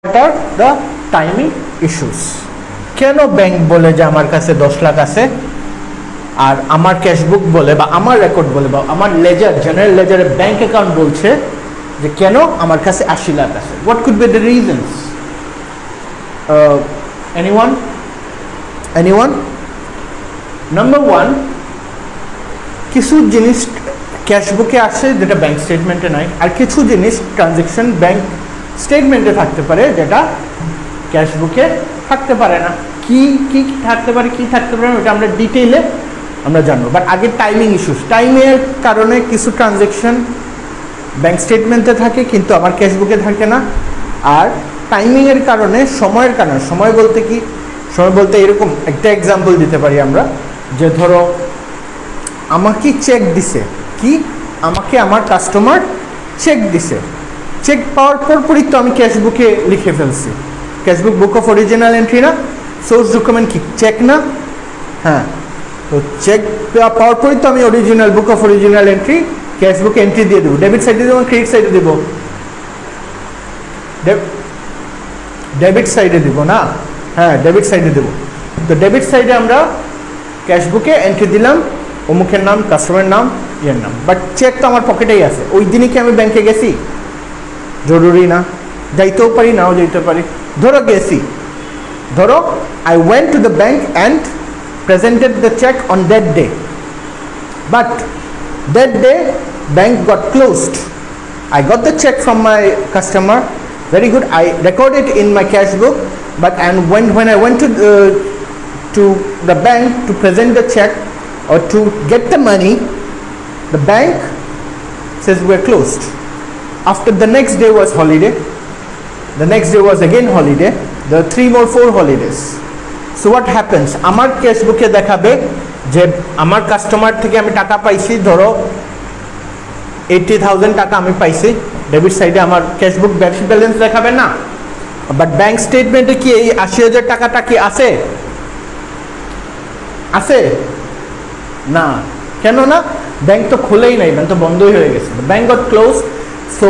what are the timing issues? কেন bank বলে যে আমার কাছে 10 লাখ আছে আর আমার ক্যাশবুক বলে বা আমার রেকর্ড বলে বা আমার লেজার জেনারেল লেজারে ব্যাংক অ্যাকাউন্ট বলছে যে কেন আমার কাছে 80 লাখ আছে? What could be the reasons? Anyone? Number one, কিছু জিনিস ক্যাশবুকে আসে যেটা ব্যাংক স্টেটমেন্টে নাই, আর কিছু জিনিস ট্রানজ্যাকশন ব্যাংক স্টেটমেন্টে থাকতে পারে যেটা ক্যাশবুকে থাকতে পারে না। কি থাকতে পারে ওটা আমরা ডিটেইলে আমরা জানবো, বাট আগে টাইমিং ইস্যুস। টাইমের কারণে কিছু ট্রানজ্যাকশন ব্যাংক স্টেটমেন্টে থাকে কিন্তু আমার ক্যাশবুকে থাকে না, আর টাইমিংয়ের কারণে সময় বলতে কি, সময় বলতে এরকম একটা এক্সাম্পল দিতে পারি আমরা, যে ধরো আমাকে চেক দিছে, আমাকে আমার কাস্টমার চেক দিছে, চেক পাওয়ার পরপরই তো আমি ক্যাশবুকে লিখে ফেলছি। Cashbook book of original entry না, সোর্স ডকুমেন্ট কি চেক না? হ্যাঁ, তো চেক পাওয়ার পরই তো আমি original book of original entry ক্যাশবুকে এন্ট্রি দিয়ে দেবো। ডেবিট সাইডে দেবো, ক্রেডিট সাইডে দেবো? ডেবিট সাইডে দিব না? হ্যাঁ, ডেবিট সাইডে দেবো। তো ডেবিট সাইডে আমরা ক্যাশবুকে এন্ট্রি দিলাম অমুকের নাম, কাস্টমারের নাম, ইয়ের নাম, বাট চেক তো আমার পকেটেই আছে। ওই দিনই কি আমি ব্যাংকে গেছি? জরুরি না, যাইতেও পারি, নাও যেতে পারি। ধরো I went to the bank and presented the check on that day, but that day bank got closed. I got the check from my customer, very good, I recorded it in my cash book, but when I went to the bank to present the check or to get the money, the bank says we're closed. After the next day was holiday, the next day was again holiday, there are 4 holidays. So what happens? আমার ক্যাশবুকে দেখাবে যে আমার customer থেকে আমি টাকা পাইছি, ধরো 80,000 টাকা আমি পাইছি, ডেবিট সাইডে আমার ক্যাশবুক ব্যালেন্স দেখাবে না, বাট ব্যাংক স্টেটমেন্টে কি এই 80,000 টাকাটা কি আছে? না। কেন না? ব্যাংক তো খুলেই নাই, ব্যাংক তো বন্ধই হয়ে গেছে। Bank goat close, so